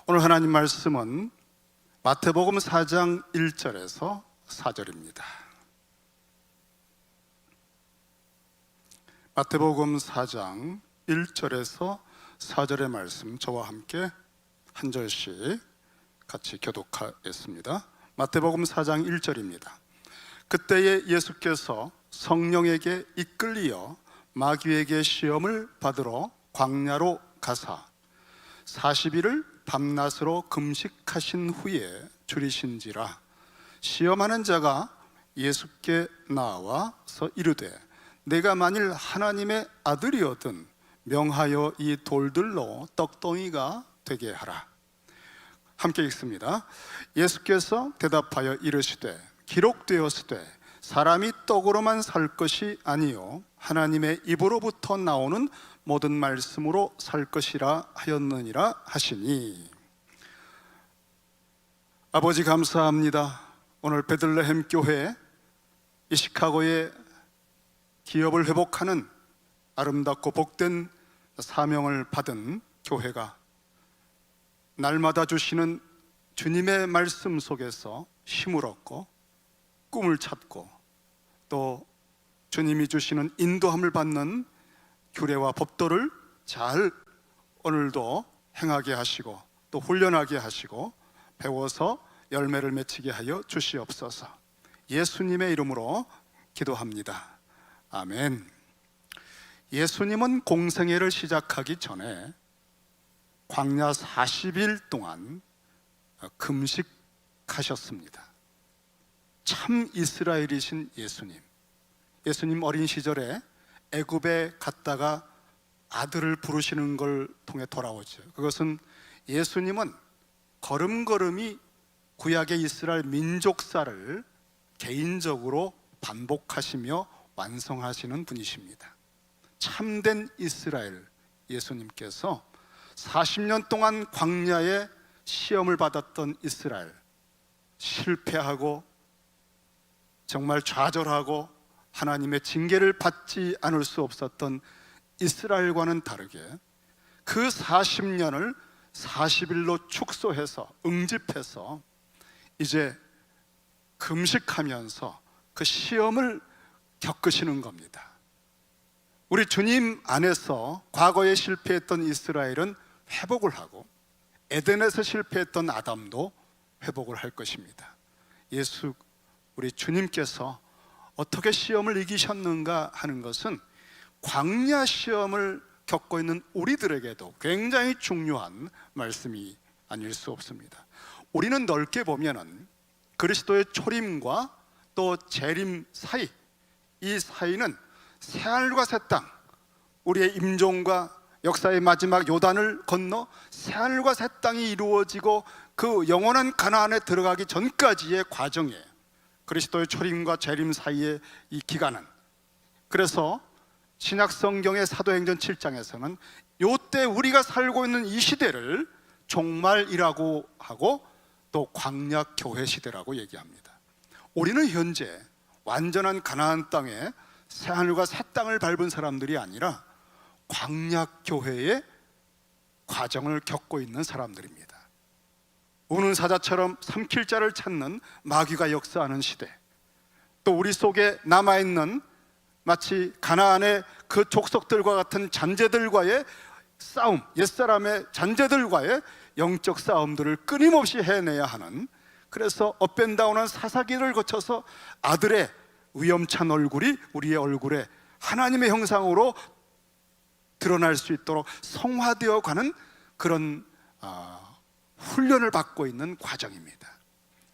오늘 하나님 말씀은 마태복음 4장 1절에서 4절입니다. 마태복음 4장 1절에서 4절의 말씀 저와 함께 한 절씩 같이 교독하겠습니다. 마태복음 4장 1절입니다. 그때에 예수께서 성령에게 이끌리어 마귀에게 시험을 받으러 광야로 가사 40일을 밤낮으로 금식하신 후에 줄이신지라. 시험하는 자가 예수께 나와서 이르되 내가 만일 하나님의 아들이거든 명하여 이 돌들로 떡덩이가 되게 하라. 함께 읽습니다. 예수께서 대답하여 이르시되 기록되었으되 사람이 떡으로만 살 것이 아니요 하나님의 입으로부터 나오는 모든 말씀으로 살 것이라 하였느니라 하시니. 아버지 감사합니다. 오늘 베들레헴 교회 이 시카고의 기업을 회복하는 아름답고 복된 사명을 받은 교회가 날마다 주시는 주님의 말씀 속에서 힘을 얻고 꿈을 찾고 또 주님이 주시는 인도함을 받는 규례와 법도를 잘 오늘도 행하게 하시고 또 훈련하게 하시고 배워서 열매를 맺히게 하여 주시옵소서. 예수님의 이름으로 기도합니다. 아멘. 예수님은 공생애를 시작하기 전에 광야 40일 동안 금식하셨습니다. 참 이스라엘이신 예수님. 예수님 어린 시절에 애굽에 갔다가 아들을 부르시는 걸 통해 돌아오죠. 그것은 예수님은 걸음걸음이 구약의 이스라엘 민족사를 개인적으로 반복하시며 완성하시는 분이십니다. 참된 이스라엘 예수님께서 40년 동안 광야에 시험을 받았던 이스라엘, 실패하고 정말 좌절하고 하나님의 징계를 받지 않을 수 없었던 이스라엘과는 다르게 그 40년을 40일로 축소해서 응집해서 이제 금식하면서 그 시험을 겪으시는 겁니다. 우리 주님 안에서 과거에 실패했던 이스라엘은 회복을 하고 에덴에서 실패했던 아담도 회복을 할 것입니다. 예수 우리 주님께서 어떻게 시험을 이기셨는가 하는 것은 광야 시험을 겪고 있는 우리들에게도 굉장히 중요한 말씀이 아닐 수 없습니다. 우리는 넓게 보면은 그리스도의 초림과 또 재림 사이, 이 사이는 새하늘과 새 땅, 우리의 임종과 역사의 마지막 요단을 건너 새하늘과 새 땅이 이루어지고 그 영원한 가나안에 들어가기 전까지의 과정이에요. 그리스도의 초림과 재림 사이의 이 기간은, 그래서 신약 성경의 사도행전 7장에서는 요때 우리가 살고 있는 이 시대를 종말이라고 하고 또 광야 교회 시대라고 얘기합니다. 우리는 현재 완전한 가나안 땅에 새하늘과 새 땅을 밟은 사람들이 아니라 광야 교회의 과정을 겪고 있는 사람들입니다. 우는 사자처럼 삼킬 자를 찾는 마귀가 역사하는 시대, 또 우리 속에 남아있는 마치 가나안의 그 족속들과 같은 잔재들과의 싸움, 옛사람의 잔재들과의 영적 싸움들을 끊임없이 해내야 하는, 그래서 업앤다운한 사사기를 거쳐서 아들의 위험찬 얼굴이 우리의 얼굴에 하나님의 형상으로 드러날 수 있도록 성화되어 가는 그런 훈련을 받고 있는 과정입니다.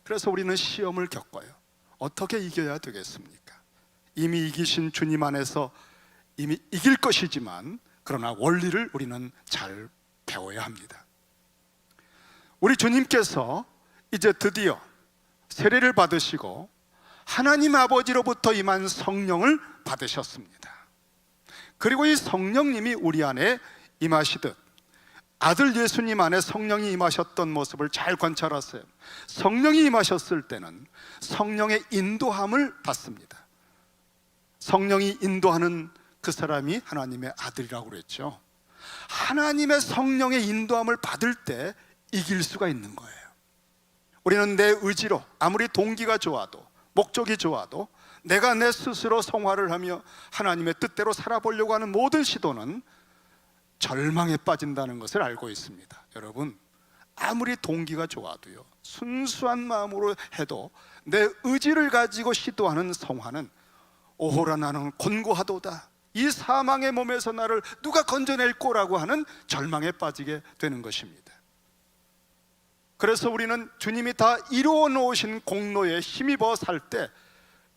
그래서 우리는 시험을 겪어요. 어떻게 이겨야 되겠습니까? 이미 이기신 주님 안에서 이미 이길 것이지만 그러나 원리를 우리는 잘 배워야 합니다. 우리 주님께서 이제 드디어 세례를 받으시고 하나님 아버지로부터 임한 성령을 받으셨습니다. 그리고 이 성령님이 우리 안에 임하시듯 아들 예수님 안에 성령이 임하셨던 모습을 잘 관찰하세요. 성령이 임하셨을 때는 성령의 인도함을 받습니다. 성령이 인도하는 그 사람이 하나님의 아들이라고 그랬죠. 하나님의 성령의 인도함을 받을 때 이길 수가 있는 거예요. 우리는 내 의지로 아무리 동기가 좋아도 목적이 좋아도 내가 내 스스로 성화를 하며 하나님의 뜻대로 살아보려고 하는 모든 시도는 절망에 빠진다는 것을 알고 있습니다. 여러분, 아무리 동기가 좋아도요, 순수한 마음으로 해도 내 의지를 가지고 시도하는 성화는 오호라 나는 곤고하도다, 이 사망의 몸에서 나를 누가 건져낼 거라고 하는 절망에 빠지게 되는 것입니다. 그래서 우리는 주님이 다 이루어 놓으신 공로에 힘입어 살 때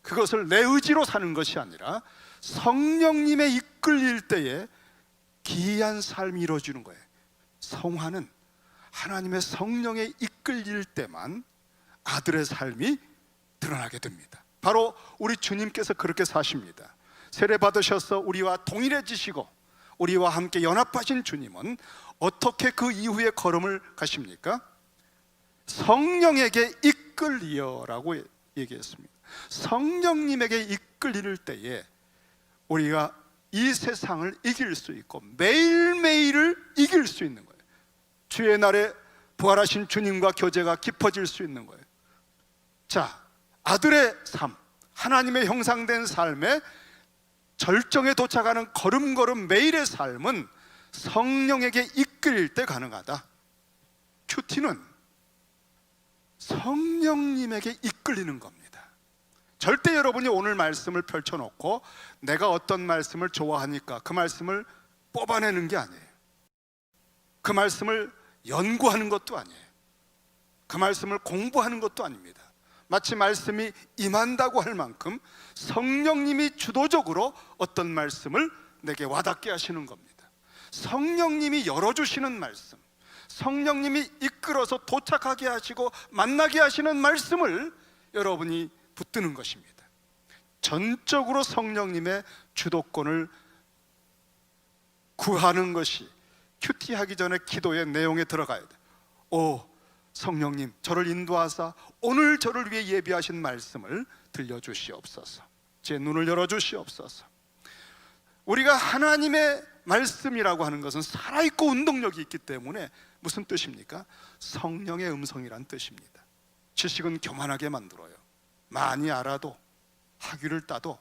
그것을 내 의지로 사는 것이 아니라 성령님의 이끌릴 때에 기이한 삶이 이루어지는 거예요. 성화는 하나님의 성령에 이끌릴 때만 아들의 삶이 드러나게 됩니다. 바로 우리 주님께서 그렇게 사십니다. 세례 받으셔서 우리와 동일해지시고 우리와 함께 연합하신 주님은 어떻게 그 이후의 걸음을 가십니까? 성령에게 이끌리어라고 얘기했습니다. 성령님에게 이끌릴 때에 우리가 이 세상을 이길 수 있고 매일매일을 이길 수 있는 거예요. 주의 날에 부활하신 주님과 교제가 깊어질 수 있는 거예요. 자, 아들의 삶, 하나님의 형상된 삶의 절정에 도착하는 걸음걸음 매일의 삶은 성령에게 이끌릴 때 가능하다. 큐티는 성령님에게 이끌리는 겁니다. 절대 여러분이 오늘 말씀을 펼쳐놓고 내가 어떤 말씀을 좋아하니까 그 말씀을 뽑아내는 게 아니에요. 그 말씀을 연구하는 것도 아니에요. 그 말씀을 공부하는 것도 아닙니다. 마치 말씀이 임한다고 할 만큼 성령님이 주도적으로 어떤 말씀을 내게 와닿게 하시는 겁니다. 성령님이 열어주시는 말씀, 성령님이 이끌어서 도착하게 하시고 만나게 하시는 말씀을 여러분이 붙드는 것입니다. 전적으로 성령님의 주도권을 구하는 것이 큐티하기 전에 기도의 내용에 들어가야 돼요. 오 성령님, 저를 인도하사 오늘 저를 위해 예비하신 말씀을 들려주시옵소서. 제 눈을 열어주시옵소서. 우리가 하나님의 말씀이라고 하는 것은 살아있고 운동력이 있기 때문에 무슨 뜻입니까? 성령의 음성이란 뜻입니다. 지식은 교만하게 만들어요. 많이 알아도 학위를 따도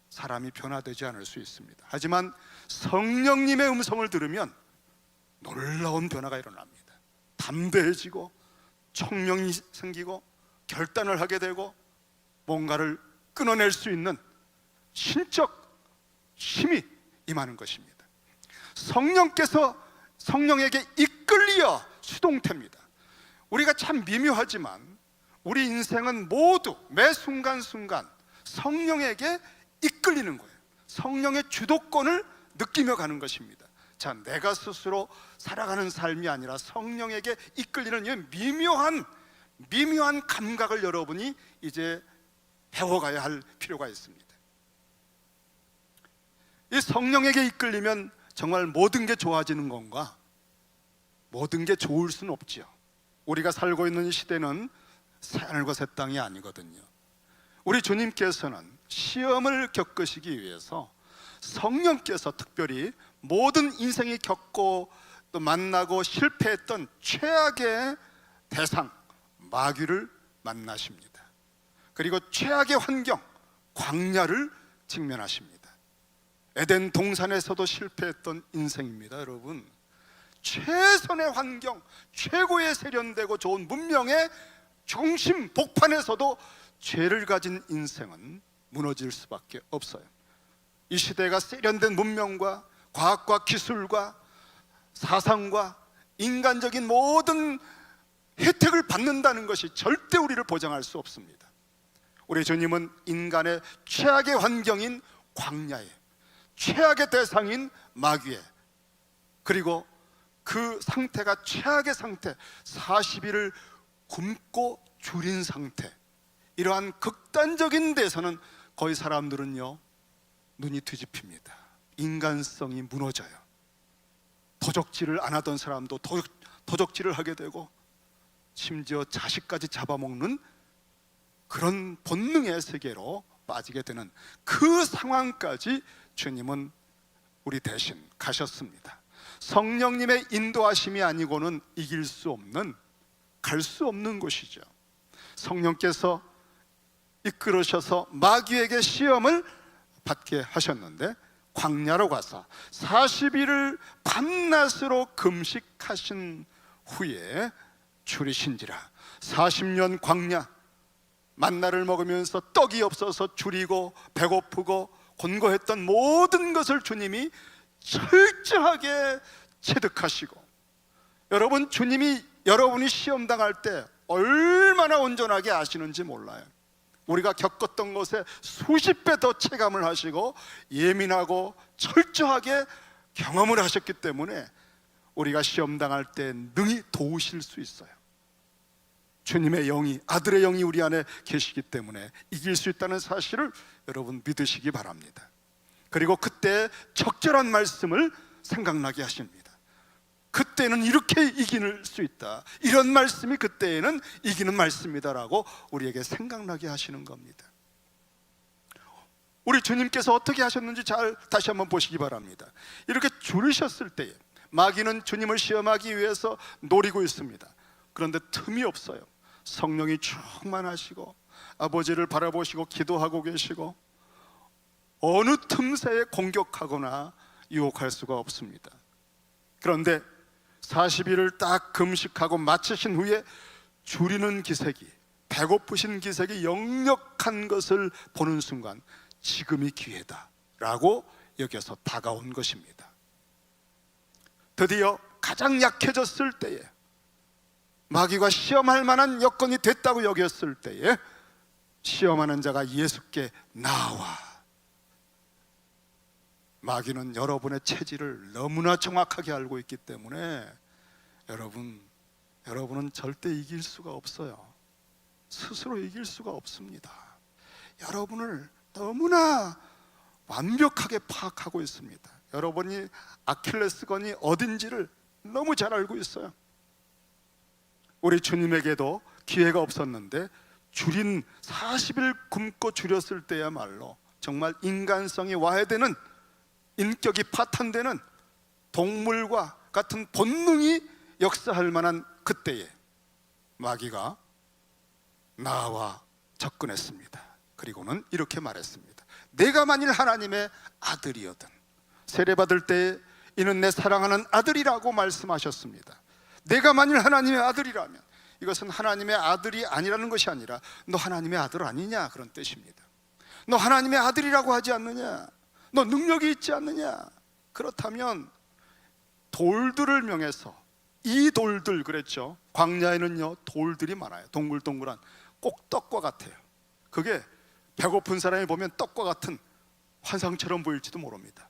사람이 변화되지 않을 수 있습니다. 하지만 성령님의 음성을 들으면 놀라운 변화가 일어납니다. 담대해지고 청명이 생기고 결단을 하게 되고 뭔가를 끊어낼 수 있는 신적 힘이 임하는 것입니다. 성령에게 이끌려 수동태입니다. 우리가 참 미묘하지만 우리 인생은 모두 매 순간순간 성령에게 이끌리는 거예요. 성령의 주도권을 느끼며 가는 것입니다. 자, 내가 스스로 살아가는 삶이 아니라 성령에게 이끌리는 이 미묘한 감각을 여러분이 이제 배워가야 할 필요가 있습니다. 이 성령에게 이끌리면 정말 모든 게 좋아지는 건가? 모든 게 좋을 수는 없지요. 우리가 살고 있는 시대는 새하늘과 새 땅이 아니거든요. 우리 주님께서는 시험을 겪으시기 위해서 성령께서 특별히 모든 인생이 겪고 또 만나고 실패했던 최악의 대상 마귀를 만나십니다. 그리고 최악의 환경 광야를 직면하십니다. 에덴 동산에서도 실패했던 인생입니다. 여러분, 최선의 환경, 최고의 세련되고 좋은 문명의 중심 복판에서도 죄를 가진 인생은 무너질 수밖에 없어요. 이 시대가 세련된 문명과 과학과 기술과 사상과 인간적인 모든 혜택을 받는다는 것이 절대 우리를 보장할 수 없습니다. 우리 주님은 인간의 최악의 환경인 광야에, 최악의 대상인 마귀에, 그리고 그 상태가 최악의 상태, 40일을 굶고 줄인 상태, 이러한 극단적인 데서는 거의 사람들은요 눈이 뒤집힙니다. 인간성이 무너져요. 도적질을 안 하던 사람도 도적질을 하게 되고 심지어 자식까지 잡아먹는 그런 본능의 세계로 빠지게 되는 그 상황까지 주님은 우리 대신 가셨습니다. 성령님의 인도하심이 아니고는 이길 수 없는 갈 수 없는 곳이죠. 성령께서 이끌으셔서 마귀에게 시험을 받게 하셨는데 광야로 가서 40일을 밤낮으로 금식하신 후에 줄이신지라. 40년 광야, 만나를 먹으면서 떡이 없어서 줄이고 배고프고 곤고했던 모든 것을 주님이 철저하게 체득하시고, 여러분, 주님이 여러분이 시험당할 때 얼마나 온전하게 아시는지 몰라요. 우리가 겪었던 것에 수십 배 더 체감을 하시고 예민하고 철저하게 경험을 하셨기 때문에 우리가 시험당할 때 능히 도우실 수 있어요. 주님의 영이, 아들의 영이 우리 안에 계시기 때문에 이길 수 있다는 사실을 여러분 믿으시기 바랍니다. 그리고 그때 적절한 말씀을 생각나게 하십니다. 그때는 이렇게 이길 수 있다, 이런 말씀이 그때에는 이기는 말씀이다라고 우리에게 생각나게 하시는 겁니다. 우리 주님께서 어떻게 하셨는지 잘 다시 한번 보시기 바랍니다. 이렇게 줄이셨을 때에 마귀는 주님을 시험하기 위해서 노리고 있습니다. 그런데 틈이 없어요. 성령이 충만하시고 아버지를 바라보시고 기도하고 계시고 어느 틈새에 공격하거나 유혹할 수가 없습니다. 그런데 40일을 딱 금식하고 마치신 후에 줄이는 기색이, 배고프신 기색이 역력한 것을 보는 순간 지금이 기회다라고 여겨서 다가온 것입니다. 드디어 가장 약해졌을 때에, 마귀가 시험할 만한 여건이 됐다고 여겼을 때에 시험하는 자가 예수께 나와. 마귀는 여러분의 체질을 너무나 정확하게 알고 있기 때문에 여러분은 절대 이길 수가 없어요. 스스로 이길 수가 없습니다. 여러분을 너무나 완벽하게 파악하고 있습니다. 여러분이 아킬레스건이 어딘지를 너무 잘 알고 있어요. 우리 주님에게도 기회가 없었는데 줄인 40일 굶고 줄였을 때야말로 정말 인간성이 와해되는, 인격이 파탄되는 동물과 같은 본능이 역사할 만한 그때에 마귀가 나와 접근했습니다. 그리고는 이렇게 말했습니다. 내가 만일 하나님의 아들이거든, 세례받을 때 이는 내 사랑하는 아들이라고 말씀하셨습니다. 내가 만일 하나님의 아들이라면, 이것은 하나님의 아들이 아니라는 것이 아니라 너 하나님의 아들 아니냐, 그런 뜻입니다. 너 하나님의 아들이라고 하지 않느냐, 너 능력이 있지 않느냐. 그렇다면 돌들을 명해서, 이 돌들, 그랬죠. 광야에는요 돌들이 많아요. 동글동글한 꼭 떡과 같아요. 그게 배고픈 사람이 보면 떡과 같은 환상처럼 보일지도 모릅니다.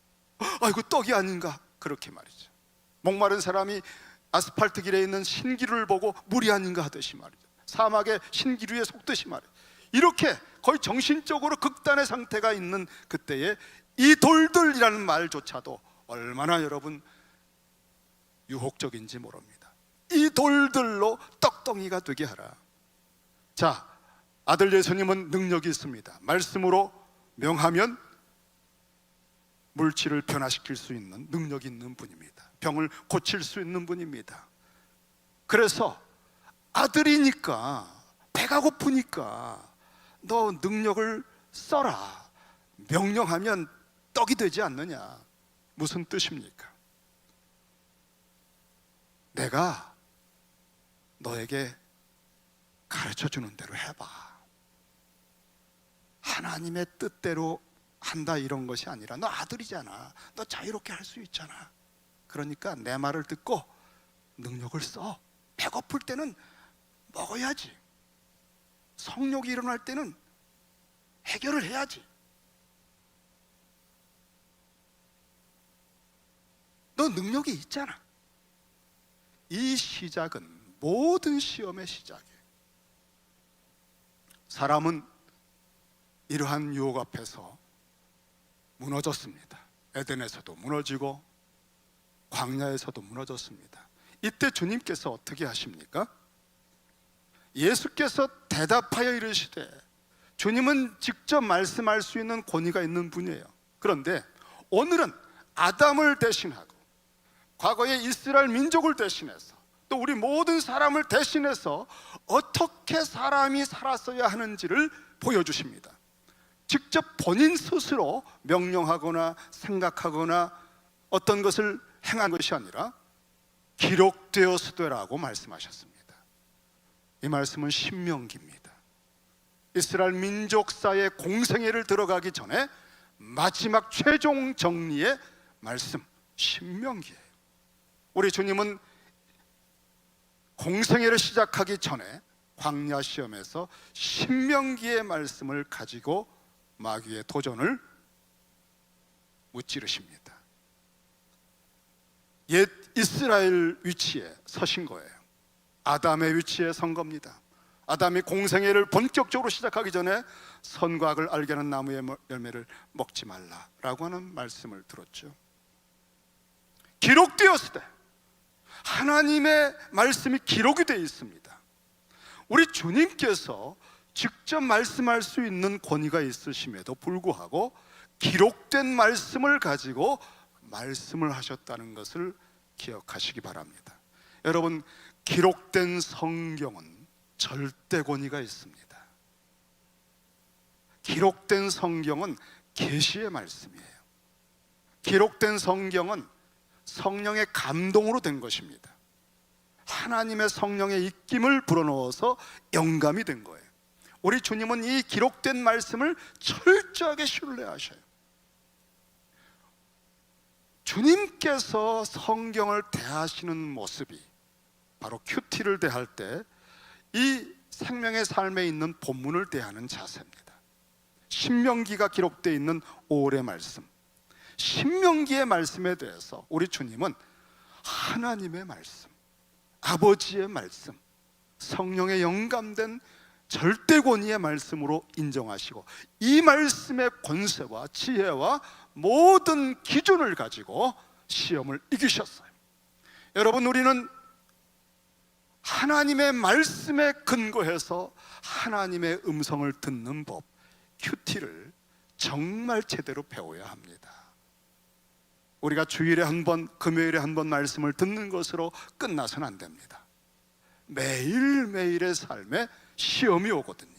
아이고 떡이 아닌가, 그렇게 말이죠. 목마른 사람이 아스팔트 길에 있는 신기루를 보고 물이 아닌가 하듯이 말이죠. 사막의 신기루에 속듯이 말이죠. 이렇게 거의 정신적으로 극단의 상태가 있는 그때에 이 돌들이라는 말조차도 얼마나 여러분 유혹적인지 모릅니다. 이 돌들로 떡덩이가 되게 하라. 자, 아들 예수님은 능력이 있습니다. 말씀으로 명하면 물질을 변화시킬 수 있는 능력이 있는 분입니다. 병을 고칠 수 있는 분입니다. 그래서 아들이니까, 배가 고프니까 너 능력을 써라, 명령하면 떡이 되지 않느냐. 무슨 뜻입니까? 내가 너에게 가르쳐주는 대로 해봐. 하나님의 뜻대로 한다 이런 것이 아니라, 너 아들이잖아, 너 자유롭게 할 수 있잖아. 그러니까 내 말을 듣고 능력을 써. 배고플 때는 먹어야지. 성욕이 일어날 때는 해결을 해야지. 너 능력이 있잖아. 이 시작은 모든 시험의 시작이에요. 사람은 이러한 유혹 앞에서 무너졌습니다. 에덴에서도 무너지고 광야에서도 무너졌습니다. 이때 주님께서 어떻게 하십니까? 예수께서 대답하여 이르시되, 주님은 직접 말씀할 수 있는 권위가 있는 분이에요. 그런데 오늘은 아담을 대신하고 과거의 이스라엘 민족을 대신해서 또 우리 모든 사람을 대신해서 어떻게 사람이 살았어야 하는지를 보여주십니다. 직접 본인 스스로 명령하거나 생각하거나 어떤 것을 행한 것이 아니라 기록되었으되라고 말씀하셨습니다. 이 말씀은 신명기입니다. 이스라엘 민족사의 공생애를 들어가기 전에 마지막 최종 정리의 말씀, 신명기예요. 우리 주님은 공생애를 시작하기 전에 광야 시험에서 신명기의 말씀을 가지고 마귀의 도전을 무찌르십니다. 옛 이스라엘 위치에 서신 거예요. 아담의 위치에 선 겁니다. 아담이 공생애를 본격적으로 시작하기 전에 선과 악을 알게 하는 나무의 열매를 먹지 말라라고 하는 말씀을 들었죠. 기록되었을 때 하나님의 말씀이 기록이 되어 있습니다. 우리 주님께서 직접 말씀할 수 있는 권위가 있으심에도 불구하고 기록된 말씀을 가지고 말씀을 하셨다는 것을 기억하시기 바랍니다. 여러분, 기록된 성경은 절대 권위가 있습니다. 기록된 성경은 계시의 말씀이에요. 기록된 성경은 성령의 감동으로 된 것입니다. 하나님의 성령의 입김을 불어넣어서 영감이 된 거예요. 우리 주님은 이 기록된 말씀을 철저하게 신뢰하셔요. 주님께서 성경을 대하시는 모습이 바로 큐티를 대할 때 이 생명의 삶에 있는 본문을 대하는 자세입니다. 신명기가 기록되어 있는 5월의 말씀, 신명기의 말씀에 대해서 우리 주님은 하나님의 말씀, 아버지의 말씀, 성령의 영감된 절대 권위의 말씀으로 인정하시고 이 말씀의 권세와 지혜와 모든 기준을 가지고 시험을 이기셨어요. 여러분, 우리는 하나님의 말씀에 근거해서 하나님의 음성을 듣는 법, 큐티를 정말 제대로 배워야 합니다. 우리가 주일에 한 번, 금요일에 한 번 말씀을 듣는 것으로 끝나서는 안 됩니다. 매일매일의 삶에 시험이 오거든요.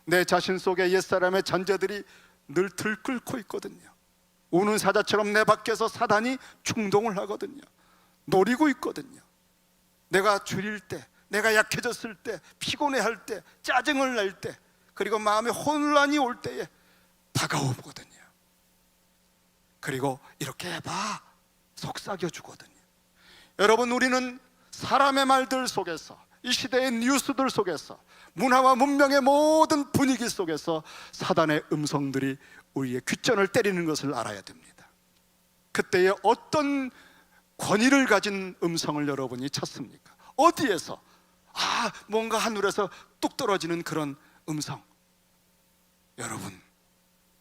내 자신 속에 옛사람의 잔재들이 늘 들끓고 있거든요. 우는 사자처럼 내 밖에서 사단이 충동을 하거든요. 노리고 있거든요. 내가 줄일 때, 내가 약해졌을 때, 피곤해할 때, 짜증을 낼 때, 그리고 마음에 혼란이 올 때에 다가오거든요. 그리고 이렇게 해봐 속삭여 주거든요. 여러분, 우리는 사람의 말들 속에서, 이 시대의 뉴스들 속에서, 문화와 문명의 모든 분위기 속에서 사단의 음성들이 우리의 귓전을 때리는 것을 알아야 됩니다. 그때에 어떤 권위를 가진 음성을 여러분이 찾습니까? 어디에서? 뭔가 하늘에서 뚝 떨어지는 그런 음성. 여러분,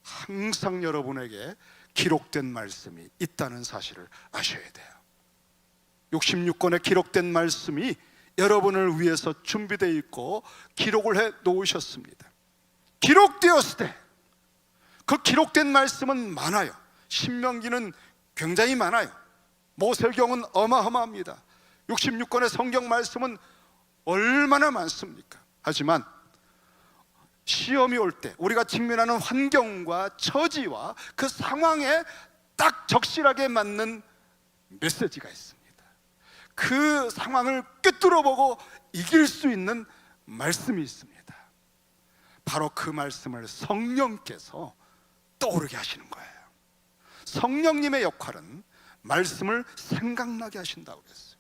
항상 여러분에게 기록된 말씀이 있다는 사실을 아셔야 돼요. 66권의 기록된 말씀이 여러분을 위해서 준비되어 있고 기록을 해 놓으셨습니다. 기록되었을 때 그 기록된 말씀은 많아요. 신명기는 굉장히 많아요. 모세경은 어마어마합니다. 66권의 성경 말씀은 얼마나 많습니까? 하지만 시험이 올 때 우리가 직면하는 환경과 처지와 그 상황에 딱 적실하게 맞는 메시지가 있습니다. 그 상황을 꿰뚫어보고 이길 수 있는 말씀이 있습니다. 바로 그 말씀을 성령께서 떠오르게 하시는 거예요. 성령님의 역할은 말씀을 생각나게 하신다고 그랬어요.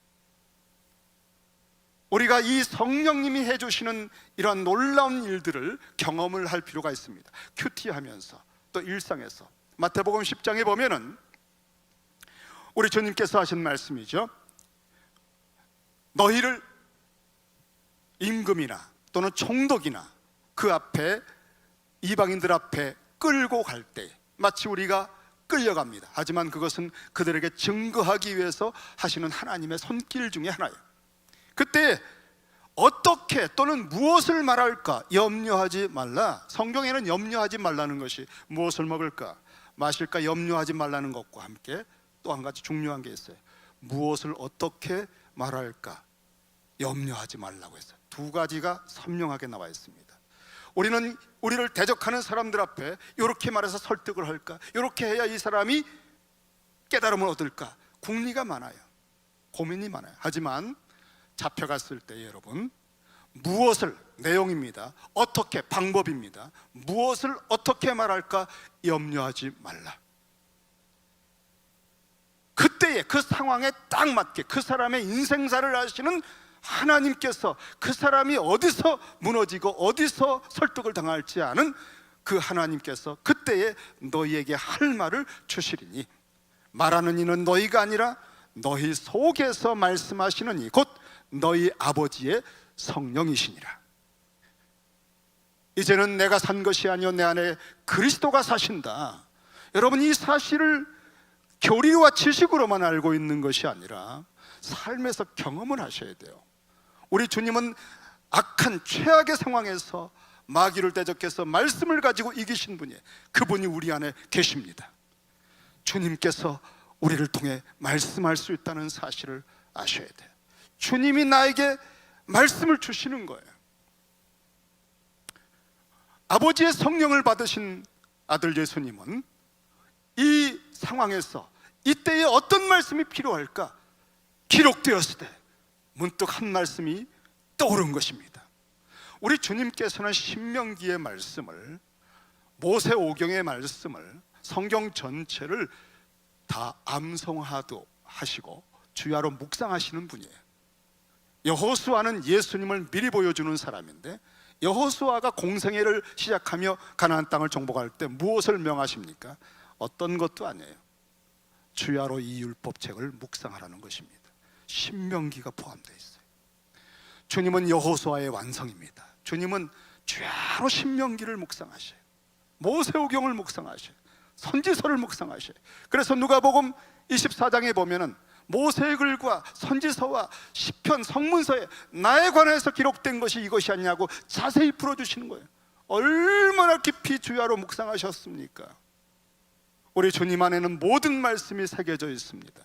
우리가 이 성령님이 해주시는 이러한 놀라운 일들을 경험을 할 필요가 있습니다. 큐티하면서 또 일상에서. 마태복음 10장에 보면은 우리 주님께서 하신 말씀이죠. 너희를 임금이나 또는 총독이나 그 앞에 이방인들 앞에 끌고 갈 때 마치 우리가 끌려갑니다. 하지만 그것은 그들에게 증거하기 위해서 하시는 하나님의 손길 중에 하나예요. 그때 어떻게 또는 무엇을 말할까 염려하지 말라. 성경에는 염려하지 말라는 것이 무엇을 먹을까 마실까 염려하지 말라는 것과 함께 또 한 가지 중요한 게 있어요. 무엇을 어떻게 말할까 염려하지 말라고 했어요. 두 가지가 선명하게 나와 있습니다. 우리는 우리를 대적하는 사람들 앞에 이렇게 말해서 설득을 할까, 이렇게 해야 이 사람이 깨달음을 얻을까, 궁리가 많아요. 고민이 많아요. 하지만 잡혀갔을 때 여러분, 무엇을, 내용입니다. 어떻게, 방법입니다. 무엇을 어떻게 말할까 염려하지 말라. 그때에 그 상황에 딱 맞게 그 사람의 인생사를 아시는 하나님께서 그 사람이 어디서 무너지고 어디서 설득을 당할지 아는 그 하나님께서 그때에 너희에게 할 말을 주시리니, 말하는 이는 너희가 아니라 너희 속에서 말씀하시는 이 곧 너희 아버지의 성령이시니라. 이제는 내가 산 것이 아니요 내 안에 그리스도가 사신다. 여러분, 이 사실을 교리와 지식으로만 알고 있는 것이 아니라 삶에서 경험을 하셔야 돼요. 우리 주님은 악한 최악의 상황에서 마귀를 대적해서 말씀을 가지고 이기신 분이에요. 그분이 우리 안에 계십니다. 주님께서 우리를 통해 말씀할 수 있다는 사실을 아셔야 돼요. 주님이 나에게 말씀을 주시는 거예요. 아버지의 성령을 받으신 아들 예수님은 이 상황에서 이때에 어떤 말씀이 필요할까 기록되었을 때 문득 한 말씀이 떠오른 것입니다. 우리 주님께서는 신명기의 말씀을, 모세오경의 말씀을, 성경 전체를 다 암송하도 하시고 주야로 묵상하시는 분이에요. 여호수아는 예수님을 미리 보여주는 사람인데, 여호수아가 공생애를 시작하며 가나안 땅을 정복할 때 무엇을 명하십니까? 어떤 것도 아니에요. 주야로 이 율법책을 묵상하라는 것입니다. 신명기가 포함되어 있어요. 주님은 여호수아의 완성입니다. 주님은 주야로 신명기를 묵상하셔요. 모세오경을 묵상하셔요. 선지서를 묵상하셔요. 그래서 누가복음 24장에 보면은 모세의 글과 선지서와 시편, 성문서에 나에 관해서 기록된 것이 이것이 아니냐고 자세히 풀어주시는 거예요. 얼마나 깊이 주야로 묵상하셨습니까? 우리 주님 안에는 모든 말씀이 새겨져 있습니다.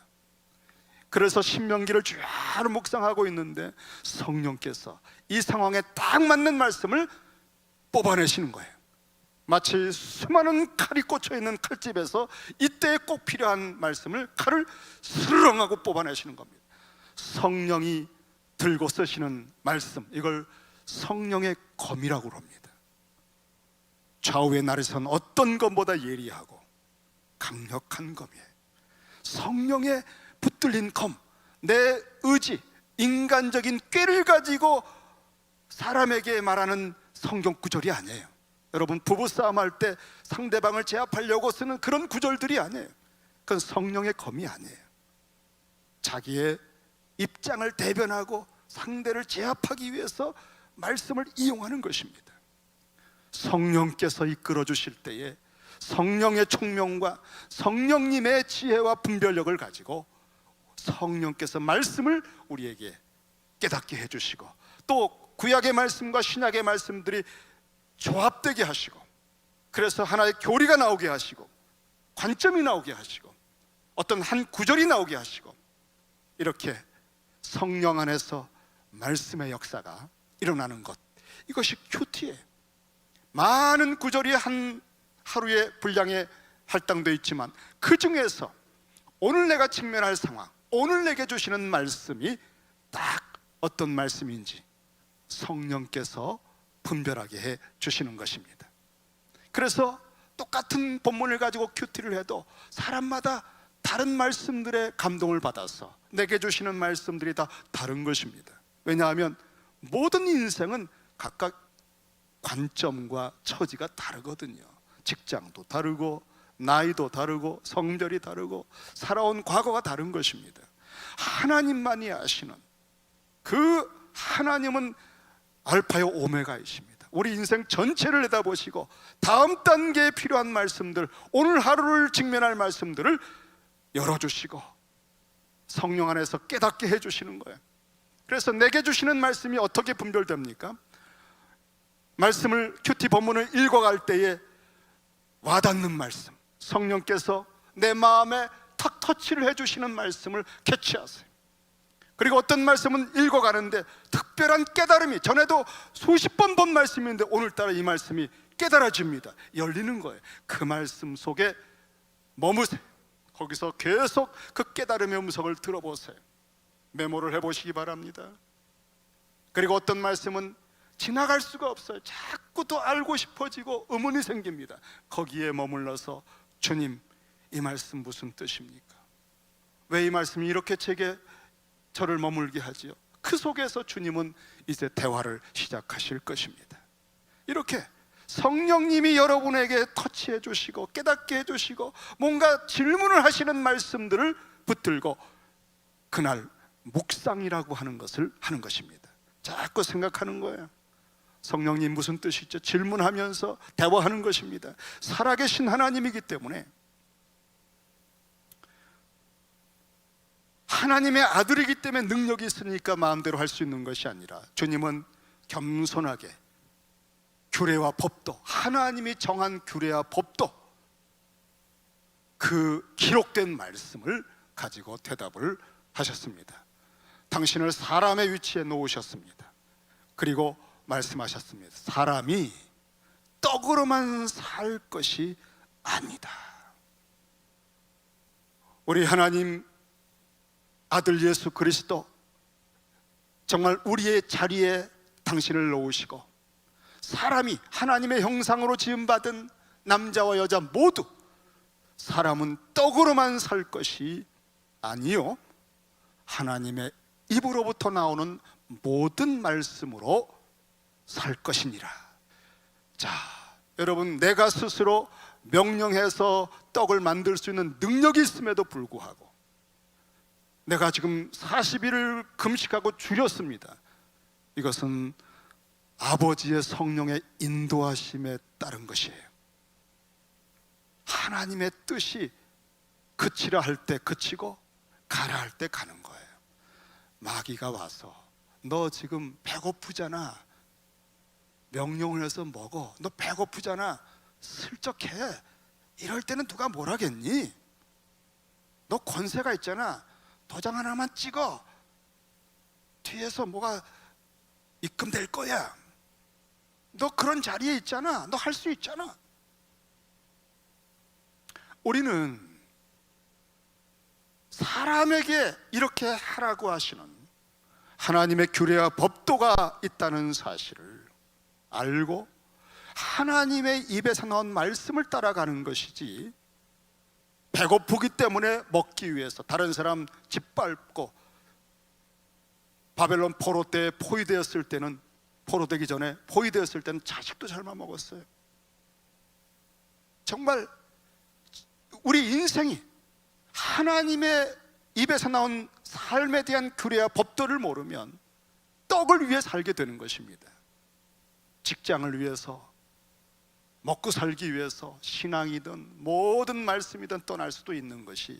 그래서 신명기를 주야로 묵상하고 있는데 성령께서 이 상황에 딱 맞는 말씀을 뽑아내시는 거예요. 마치 수많은 칼이 꽂혀있는 칼집에서 이때에 꼭 필요한 말씀을 칼을 스르렁하고 뽑아내시는 겁니다. 성령이 들고 쓰시는 말씀, 이걸 성령의 검이라고 합니다. 좌우의 날에선 어떤 검보다 예리하고 강력한 검이에요. 성령의 붙들린 검, 내 의지, 인간적인 꾀를 가지고 사람에게 말하는 성경 구절이 아니에요. 여러분, 부부싸움 할 때 상대방을 제압하려고 쓰는 그런 구절들이 아니에요. 그건 성령의 검이 아니에요. 자기의 입장을 대변하고 상대를 제압하기 위해서 말씀을 이용하는 것입니다. 성령께서 이끌어 주실 때에 성령의 총명과 성령님의 지혜와 분별력을 가지고 성령께서 말씀을 우리에게 깨닫게 해주시고, 또 구약의 말씀과 신약의 말씀들이 조합되게 하시고, 그래서 하나의 교리가 나오게 하시고, 관점이 나오게 하시고, 어떤 한 구절이 나오게 하시고, 이렇게 성령 안에서 말씀의 역사가 일어나는 것, 이것이 큐티예요. 많은 구절이 한 하루의 분량에 할당되어 있지만 그 중에서 오늘 내가 직면할 상황, 오늘 내게 주시는 말씀이 딱 어떤 말씀인지 성령께서 분별하게 해 주시는 것입니다. 그래서 똑같은 본문을 가지고 큐티를 해도 사람마다 다른 말씀들의 감동을 받아서 내게 주시는 말씀들이 다 다른 것입니다. 왜냐하면 모든 인생은 각각 관점과 처지가 다르거든요. 직장도 다르고 나이도 다르고 성별이 다르고 살아온 과거가 다른 것입니다. 하나님만이 아시는 그 하나님은 알파요 오메가이십니다. 우리 인생 전체를 내다보시고 다음 단계에 필요한 말씀들, 오늘 하루를 직면할 말씀들을 열어주시고 성령 안에서 깨닫게 해주시는 거예요. 그래서 내게 주시는 말씀이 어떻게 분별됩니까? 말씀을 큐티 본문을 읽어갈 때에 와닿는 말씀, 성령께서 내 마음에 탁 터치를 해주시는 말씀을 캐치하세요. 그리고 어떤 말씀은 읽어가는데 특별한 깨달음이, 전에도 수십 번 본 말씀인데 오늘따라 이 말씀이 깨달아집니다. 열리는 거예요. 그 말씀 속에 머무세요. 거기서 계속 그 깨달음의 음성을 들어보세요. 메모를 해보시기 바랍니다. 그리고 어떤 말씀은 지나갈 수가 없어요. 자꾸 더 알고 싶어지고 의문이 생깁니다. 거기에 머물러서 주님, 이 말씀 무슨 뜻입니까? 왜 이 말씀이 이렇게 제게 저를 머물게 하지요? 그 속에서 주님은 이제 대화를 시작하실 것입니다. 이렇게 성령님이 여러분에게 터치해 주시고 깨닫게 해 주시고 뭔가 질문을 하시는 말씀들을 붙들고 그날 묵상이라고 하는 것을 하는 것입니다. 자꾸 생각하는 거예요. 성령님 무슨 뜻이죠? 질문하면서 대화하는 것입니다. 살아계신 하나님이기 때문에, 하나님의 아들이기 때문에 능력이 있으니까 마음대로 할 수 있는 것이 아니라 주님은 겸손하게 규례와 법도, 하나님이 정한 규례와 법도 그 기록된 말씀을 가지고 대답을 하셨습니다. 당신을 사람의 위치에 놓으셨습니다. 그리고 말씀하셨습니다. 사람이 떡으로만 살 것이 아니다. 우리 하나님 아들 예수 그리스도, 정말 우리의 자리에 당신을 놓으시고 사람이 하나님의 형상으로 지음받은 남자와 여자 모두 사람은 떡으로만 살 것이 아니요 하나님의 입으로부터 나오는 모든 말씀으로 살 것이니라. 자, 여러분, 내가 스스로 명령해서 떡을 만들 수 있는 능력이 있음에도 불구하고 내가 지금 40일을 금식하고 줄였습니다. 이것은 아버지의 성령의 인도하심에 따른 것이에요. 하나님의 뜻이 그치라 할 때 그치고 가라 할 때 가는 거예요. 마귀가 와서 너 지금 배고프잖아, 명령을 해서 먹어. 너 배고프잖아, 슬쩍 해. 이럴 때는 누가 뭘 하겠니? 너 권세가 있잖아, 도장 하나만 찍어. 뒤에서 뭐가 입금될 거야. 너 그런 자리에 있잖아, 너 할 수 있잖아. 우리는 사람에게 이렇게 하라고 하시는 하나님의 규례와 법도가 있다는 사실을 알고 하나님의 입에서 나온 말씀을 따라가는 것이지, 배고프기 때문에 먹기 위해서 다른 사람 짓밟고, 바벨론 포로 때 포위되었을 때는, 포로되기 전에 포위되었을 때는 자식도 잘만 먹었어요. 정말 우리 인생이 하나님의 입에서 나온 삶에 대한 규례와 법도를 모르면 떡을 위해 살게 되는 것입니다. 직장을 위해서, 먹고 살기 위해서 신앙이든 모든 말씀이든 떠날 수도 있는 것이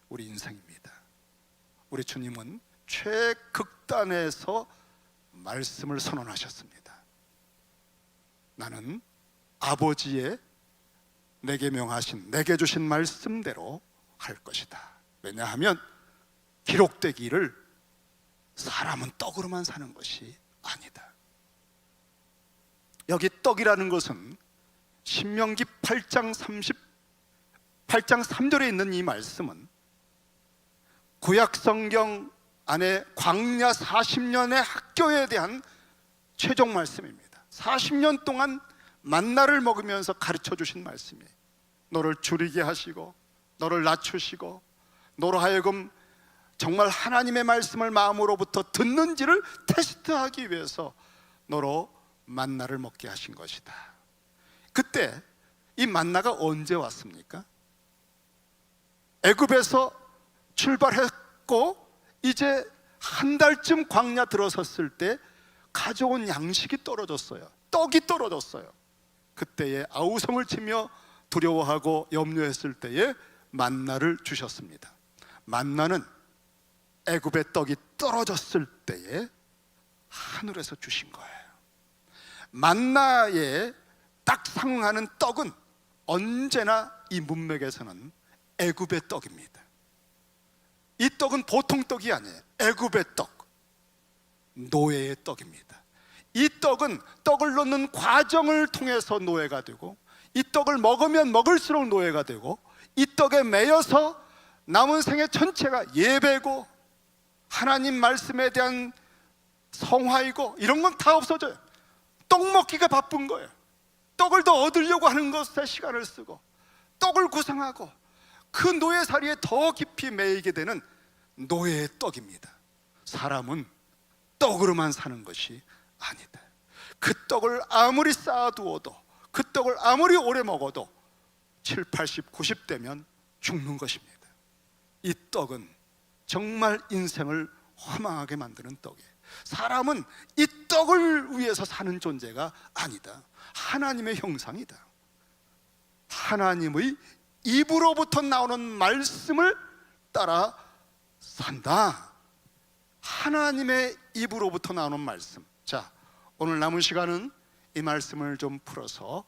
우리 인생입니다. 우리 주님은 최극단에서 말씀을 선언하셨습니다. 나는 아버지의 내게 명하신, 내게 주신 말씀대로 할 것이다. 왜냐하면 기록되기를 사람은 떡으로만 사는 것이 아니다. 여기 떡이라는 것은 신명기 8장 3절에 있는 이 말씀은 구약 성경 안에 광야 40년의 학교에 대한 최종 말씀입니다. 40년 동안 만나를 먹으면서 가르쳐 주신 말씀이에요. 너를 줄이게 하시고 너를 낮추시고 너로 하여금 정말 하나님의 말씀을 마음으로부터 듣는지를 테스트하기 위해서 너로 만나를 먹게 하신 것이다. 그때 이 만나가 언제 왔습니까? 애굽에서 출발했고 이제 한 달쯤 광야 들어섰을 때 가져온 양식이 떨어졌어요. 떡이 떨어졌어요. 그때에 아우성을 치며 두려워하고 염려했을 때에 만나를 주셨습니다. 만나는 애굽의 떡이 떨어졌을 때에 하늘에서 주신 거예요. 만나에 딱 상응하는 떡은 언제나 이 문맥에서는 애굽의 떡입니다. 이 떡은 보통 떡이 아니에요. 애굽의 떡, 노예의 떡입니다. 이 떡은 떡을 넣는 과정을 통해서 노예가 되고, 이 떡을 먹으면 먹을수록 노예가 되고, 이 떡에 매여서 남은 생애 전체가 예배고 하나님 말씀에 대한 성화이고, 이런 건 다 없어져요. 떡 먹기가 바쁜 거예요. 떡을 더 얻으려고 하는 것에 시간을 쓰고, 떡을 구상하고, 그 노예살이에 더 깊이 매이게 되는 노예의 떡입니다. 사람은 떡으로만 사는 것이 아니다. 그 떡을 아무리 쌓아두어도, 그 떡을 아무리 오래 먹어도 7, 80, 90대면 죽는 것입니다. 이 떡은 정말 인생을 허망하게 만드는 떡이에요. 사람은 이 떡을 위해서 사는 존재가 아니다. 하나님의 형상이다. 하나님의 입으로부터 나오는 말씀을 따라 산다. 하나님의 입으로부터 나오는 말씀. 자, 오늘 남은 시간은 이 말씀을 좀 풀어서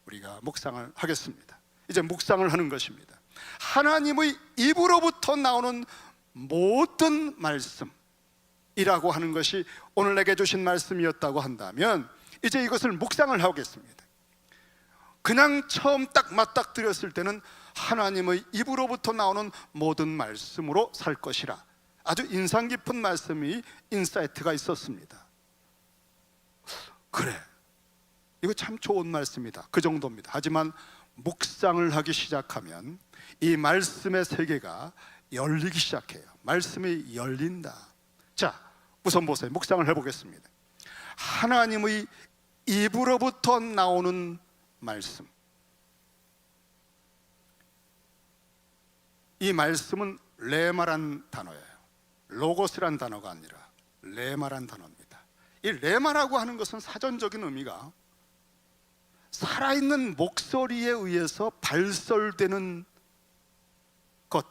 우리가 묵상을 하겠습니다. 이제 묵상을 하는 것입니다. 하나님의 입으로부터 나오는 모든 말씀이라고 하는 것이 오늘 내게 주신 말씀이었다고 한다면, 이제 이것을 묵상을 하겠습니다. 그냥 처음 딱 맞닥뜨렸을 때는 하나님의 입으로부터 나오는 모든 말씀으로 살 것이라, 아주 인상 깊은 말씀이, 인사이트가 있었습니다. 그래, 이거 참 좋은 말씀이다, 그 정도입니다. 하지만 묵상을 하기 시작하면 이 말씀의 세계가 열리기 시작해요. 말씀이 열린다. 자, 우선 보세요. 묵상을 해보겠습니다. 하나님의 입으로부터 나오는 말씀, 이 말씀은 레마란 단어예요. 로고스란 단어가 아니라 레마란 단어입니다. 이 레마라고 하는 것은 사전적인 의미가 살아있는 목소리에 의해서 발설되는 것,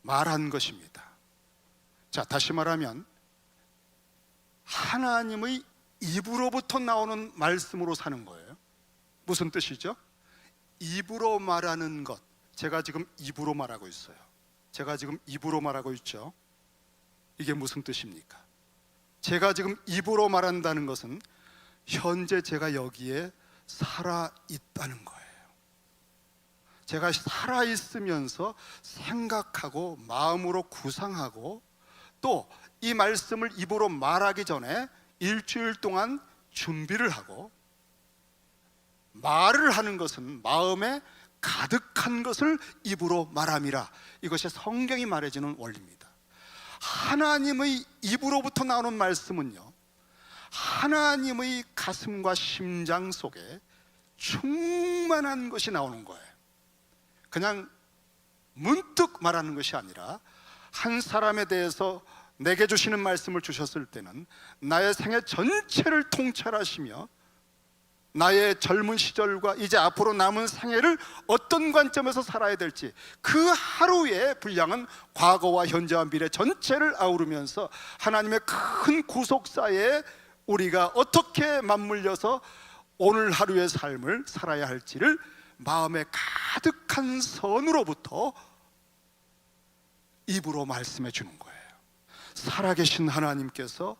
말한 것입니다. 자, 다시 말하면 하나님의 입으로부터 나오는 말씀으로 사는 거예요. 무슨 뜻이죠? 입으로 말하는 것. 제가 지금 입으로 말하고 있어요. 제가 지금 입으로 말하고 있죠. 이게 무슨 뜻입니까? 제가 지금 입으로 말한다는 것은 현재 제가 여기에 살아있다는 거예요. 제가 살아있으면서 생각하고 마음으로 구상하고, 또 이 말씀을 입으로 말하기 전에 일주일 동안 준비를 하고, 말을 하는 것은 마음에 가득한 것을 입으로 말함이라. 이것이 성경이 말해주는 원리입니다. 하나님의 입으로부터 나오는 말씀은요, 하나님의 가슴과 심장 속에 충만한 것이 나오는 거예요. 그냥 문득 말하는 것이 아니라, 한 사람에 대해서 내게 주시는 말씀을 주셨을 때는 나의 생애 전체를 통찰하시며 나의 젊은 시절과 이제 앞으로 남은 생애를 어떤 관점에서 살아야 될지, 그 하루의 분량은 과거와 현재와 미래 전체를 아우르면서 하나님의 큰 구속사에 우리가 어떻게 맞물려서 오늘 하루의 삶을 살아야 할지를 마음에 가득한 선으로부터 입으로 말씀해 주는 거예요. 살아계신 하나님께서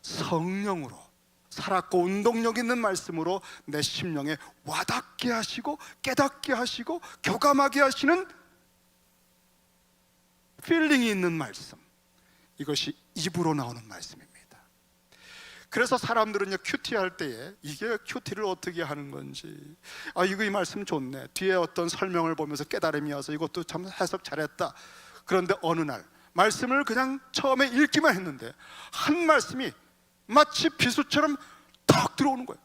성령으로, 살았고 운동력 있는 말씀으로 내 심령에 와닿게 하시고 깨닫게 하시고 교감하게 하시는 필링이 있는 말씀, 이것이 입으로 나오는 말씀입니다. 그래서 사람들은요, 큐티 할 때에 이게 큐티를 어떻게 하는 건지, 아, 이거 이 말씀 좋네, 뒤에 어떤 설명을 보면서 깨달음이 와서 이것도 참 해석 잘했다. 그런데 어느 날 말씀을 그냥 처음에 읽기만 했는데 한 말씀이 마치 비수처럼 턱 들어오는 거예요.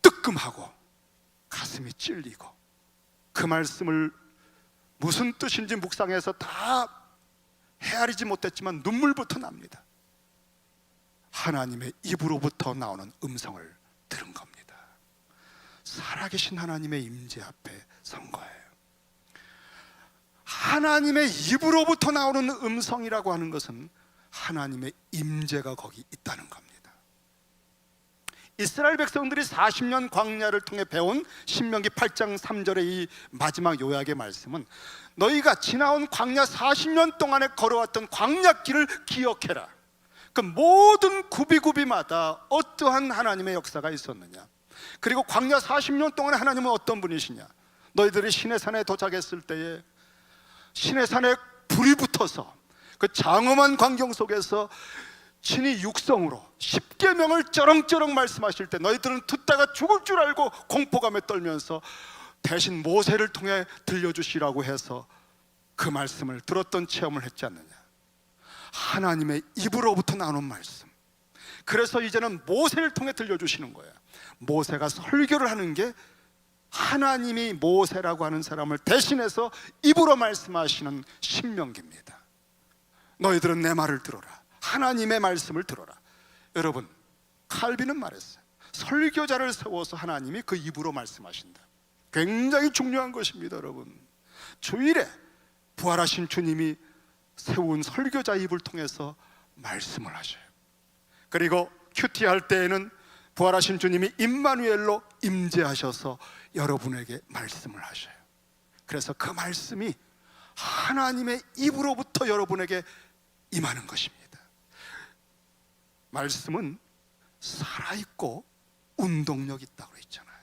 뜨끔하고 가슴이 찔리고, 그 말씀을 무슨 뜻인지 묵상해서 다 헤아리지 못했지만 눈물부터 납니다. 하나님의 입으로부터 나오는 음성을 들은 겁니다. 살아계신 하나님의 임재 앞에 선 거예요. 하나님의 입으로부터 나오는 음성이라고 하는 것은 하나님의 임재가 거기 있다는 겁니다. 이스라엘 백성들이 40년 광야를 통해 배운 신명기 8장 3절의 이 마지막 요약의 말씀은 너희가 지나온 광야 40년 동안에 걸어왔던 광야길을 기억해라. 그 모든 구비구비마다 어떠한 하나님의 역사가 있었느냐, 그리고 광야 40년 동안에 하나님은 어떤 분이시냐. 너희들이 시내산에 도착했을 때에 시내산에 불이 붙어서 그 장엄한 광경 속에서 신이 육성으로 십계명을 쩌렁쩌렁 말씀하실 때 너희들은 듣다가 죽을 줄 알고 공포감에 떨면서 대신 모세를 통해 들려주시라고 해서 그 말씀을 들었던 체험을 했지 않느냐. 하나님의 입으로부터 나오는 말씀. 그래서 이제는 모세를 통해 들려주시는 거예요. 모세가 설교를 하는 게 하나님이 모세라고 하는 사람을 대신해서 입으로 말씀하시는 신명기입니다. 너희들은 내 말을 들어라. 하나님의 말씀을 들어라. 여러분, 칼빈은 말했어요. 설교자를 세워서 하나님이 그 입으로 말씀하신다. 굉장히 중요한 것입니다. 여러분, 주일에 부활하신 주님이 세운 설교자 입을 통해서 말씀을 하셔요. 그리고 큐티할 때에는 부활하신 주님이 임마누엘로 임재하셔서 여러분에게 말씀을 하셔요. 그래서 그 말씀이 하나님의 입으로부터 여러분에게 임하는 것입니다. 말씀은 살아있고 운동력 있다고 했잖아요.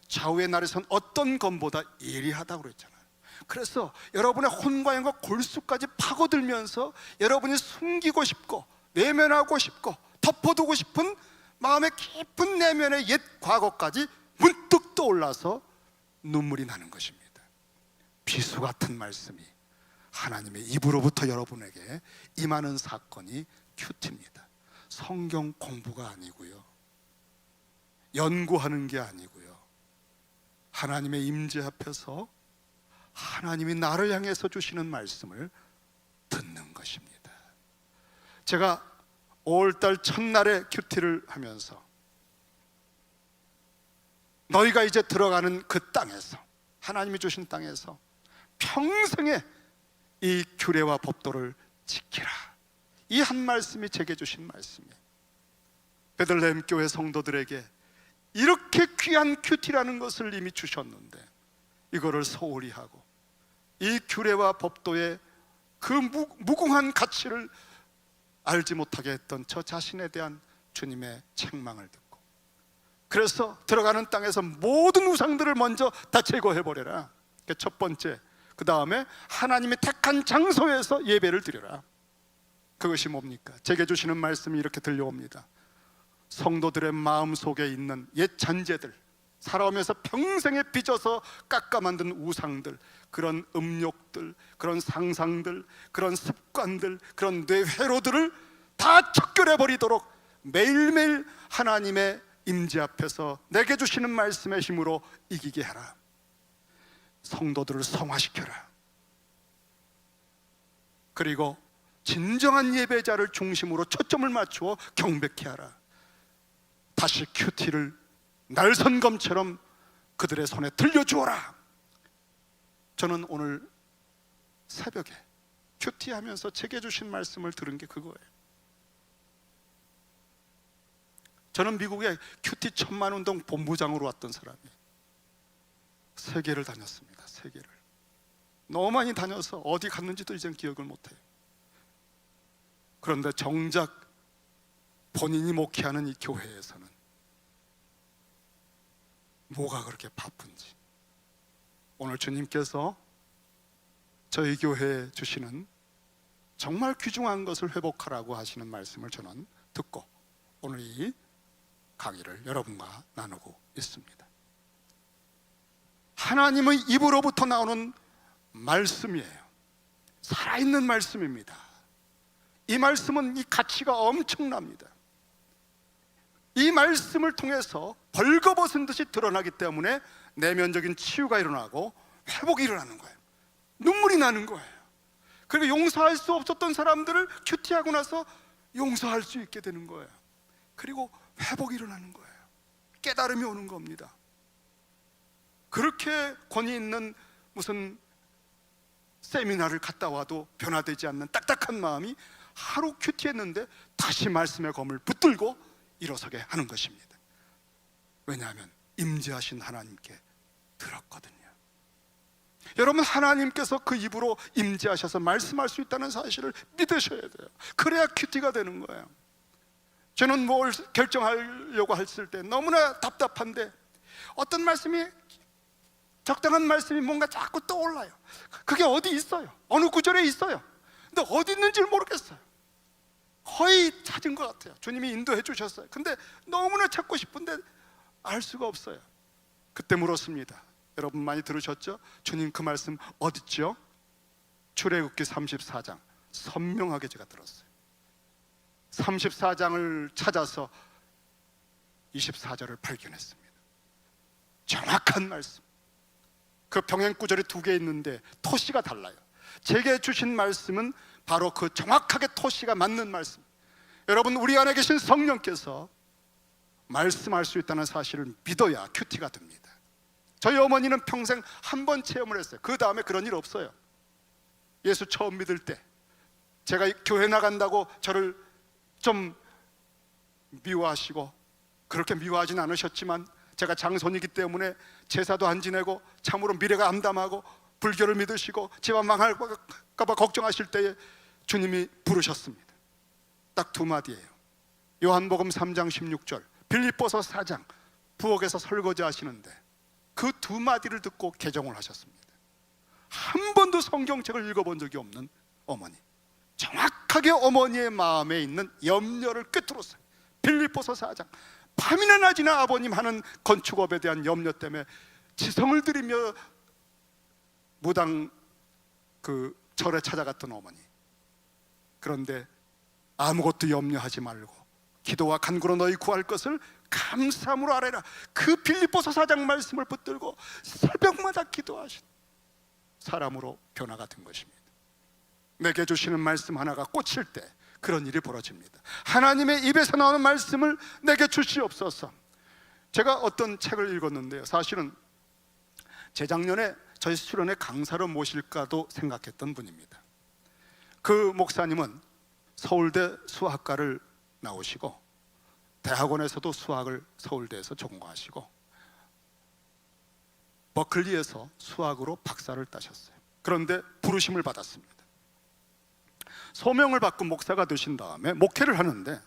좌우의 날에선 어떤 검보다 예리하다고 그랬잖아요. 그래서 여러분의 혼과 영과 골수까지 파고들면서 여러분이 숨기고 싶고 내면하고 싶고 덮어두고 싶은 마음의 깊은 내면의 옛 과거까지 문득 떠올라서 눈물이 나는 것입니다. 비수 같은 말씀이 하나님의 입으로부터 여러분에게 임하는 사건이 큐티입니다. 성경 공부가 아니고요, 연구하는 게 아니고요, 하나님의 임재 앞에서 하나님이 나를 향해서 주시는 말씀을 듣는 것입니다. 제가 5월달 첫날에 큐티를 하면서 너희가 이제 들어가는 그 땅에서, 하나님이 주신 땅에서 평생에 이 규례와 법도를 지키라, 이 한 말씀이 제게 주신 말씀이에요. 베들레헴 교회 성도들에게 이렇게 귀한 큐티라는 것을 이미 주셨는데 이거를 소홀히 하고 이 규례와 법도의 그 무궁한 가치를 알지 못하게 했던 저 자신에 대한 주님의 책망을 듣고, 그래서 들어가는 땅에서 모든 우상들을 먼저 다 제거해버려라. 첫 번째. 그 다음에 하나님이 택한 장소에서 예배를 드려라. 그것이 뭡니까? 제게 주시는 말씀이 이렇게 들려옵니다. 성도들의 마음속에 있는 옛 잔재들, 살아오면서 평생에 빚어서 깎아 만든 우상들, 그런 음욕들, 그런 상상들, 그런 습관들, 그런 뇌회로들을 다 척결해버리도록 매일매일 하나님의 임재 앞에서 내게 주시는 말씀의 힘으로 이기게 하라. 성도들을 성화시켜라. 그리고 진정한 예배자를 중심으로 초점을 맞추어 경배케 하라. 다시 큐티를 날선검처럼 그들의 손에 들려주어라. 저는 오늘 새벽에 큐티하면서 제게 주신 말씀을 들은 게 그거예요. 저는 미국에 큐티 천만운동 본부장으로 왔던 사람이에요. 세계를 다녔습니다. 세계를 너무 많이 다녀서 어디 갔는지도 이젠 기억을 못해요. 그런데 정작 본인이 목회하는 이 교회에서는 뭐가 그렇게 바쁜지, 오늘 주님께서 저희 교회에 주시는 정말 귀중한 것을 회복하라고 하시는 말씀을 저는 듣고 오늘 이 강의를 여러분과 나누고 있습니다. 하나님의 입으로부터 나오는 말씀이에요. 살아있는 말씀입니다. 이 말씀은 이 가치가 엄청납니다. 이 말씀을 통해서 벌거벗은 듯이 드러나기 때문에 내면적인 치유가 일어나고 회복이 일어나는 거예요. 눈물이 나는 거예요. 그리고 용서할 수 없었던 사람들을 큐티하고 나서 용서할 수 있게 되는 거예요. 그리고 회복이 일어나는 거예요. 깨달음이 오는 겁니다. 그렇게 권위 있는 무슨 세미나를 갔다 와도 변화되지 않는 딱딱한 마음이 하루 큐티했는데 다시 말씀의 검을 붙들고 일어서게 하는 것입니다. 왜냐하면 임재하신 하나님께 들었거든요. 여러분, 하나님께서 그 입으로 임재하셔서 말씀할 수 있다는 사실을 믿으셔야 돼요. 그래야 큐티가 되는 거예요. 저는 뭘 결정하려고 했을 때 너무나 답답한데 어떤 말씀이, 적당한 말씀이 뭔가 자꾸 떠올라요. 그게 어디 있어요. 어느 구절에 있어요. 근데 어디 있는지 모르겠어요. 거의 찾은 것 같아요. 주님이 인도해 주셨어요. 근데 너무나 찾고 싶은데 알 수가 없어요. 그때 물었습니다. 여러분 많이 들으셨죠? 주님 그 말씀 어딨죠? 출애굽기 34장 선명하게 제가 들었어요. 34장을 찾아서 24절을 발견했습니다. 정확한 말씀. 그 병행 구절이 2개 있는데 토시가 달라요. 제게 주신 말씀은 바로 그 정확하게 토시가 맞는 말씀. 여러분, 우리 안에 계신 성령께서 말씀할 수 있다는 사실을 믿어야 큐티가 됩니다. 저희 어머니는 평생 한 번 체험을 했어요. 그 다음에 그런 일 없어요. 예수 처음 믿을 때 제가 교회 나간다고 저를 좀 미워하시고, 그렇게 미워하진 않으셨지만 제가 장손이기 때문에 제사도 안 지내고 참으로 미래가 암담하고 불교를 믿으시고 집안 망할까 봐 걱정하실 때에 주님이 부르셨습니다. 딱 2마디예요. 요한복음 3장 16절, 빌립보서 4장 부엌에서 설거지 하시는데 그 2마디를 듣고 개종을 하셨습니다. 한 번도 성경책을 읽어본 적이 없는 어머니, 정확하게 어머니의 마음에 있는 염려를 꿰뚫었어요. 빌립보서 4장, 밤이나 낮이나 아버님 하는 건축업에 대한 염려 때문에 지성을 들이며 무당 그 절에 찾아갔던 어머니. 그런데 아무것도 염려하지 말고 기도와 간구로 너희 구할 것을 감사함으로 아뢰라. 그 빌립보서 4장 말씀을 붙들고 새벽마다 기도하신 사람으로 변화가 된 것입니다. 내게 주시는 말씀 하나가 꽂힐 때 그런 일이 벌어집니다. 하나님의 입에서 나오는 말씀을 내게 주시옵소서. 제가 어떤 책을 읽었는데요, 사실은 재작년에 저희 수련회 강사로 모실까도 생각했던 분입니다. 그 목사님은 서울대 수학과를 나오시고 대학원에서도 수학을 서울대에서 전공하시고 버클리에서 수학으로 박사를 따셨어요. 그런데 부르심을 받았습니다. 소명을 받고 목사가 되신 다음에 목회를 하는데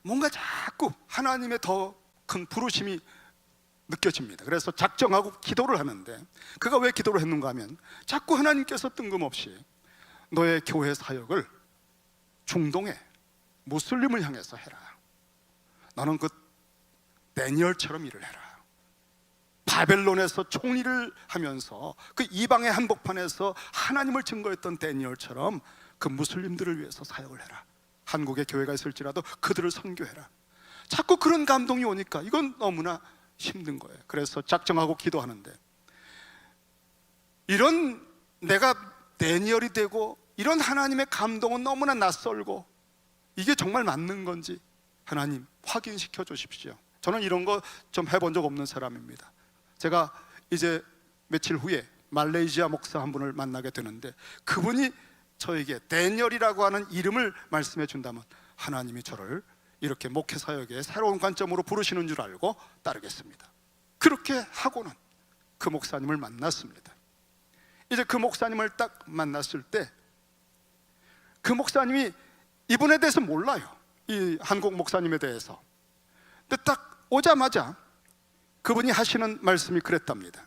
뭔가 자꾸 하나님의 더 큰 부르심이 느껴집니다. 그래서 작정하고 기도를 하는데, 그가 왜 기도를 했는가 하면 자꾸 하나님께서 뜬금없이 너의 교회 사역을 중동에 무슬림을 향해서 해라. 너는 그 다니엘처럼 일을 해라. 바벨론에서 총리를 하면서 그 이방의 한복판에서 하나님을 증거했던 다니엘처럼 그 무슬림들을 위해서 사역을 해라. 한국에 교회가 있을지라도 그들을 선교해라. 자꾸 그런 감동이 오니까 이건 너무나 힘든 거예요. 그래서 작정하고 기도하는데, 이런 내가 다니엘이 되고 이런 하나님의 감동은 너무나 낯설고 이게 정말 맞는 건지 하나님 확인시켜 주십시오. 저는 이런 거 좀 해본 적 없는 사람입니다. 제가 이제 며칠 후에 말레이시아 목사 한 분을 만나게 되는데 그분이 저에게 다니엘이라고 하는 이름을 말씀해 준다면 하나님이 저를 이렇게 목회 사역에 새로운 관점으로 부르시는 줄 알고 따르겠습니다. 그렇게 하고는 그 목사님을 만났습니다. 이제 그 목사님을 딱 만났을 때 그 목사님이 이분에 대해서 몰라요. 이 한국 목사님에 대해서. 근데 딱 오자마자 그분이 하시는 말씀이 그랬답니다.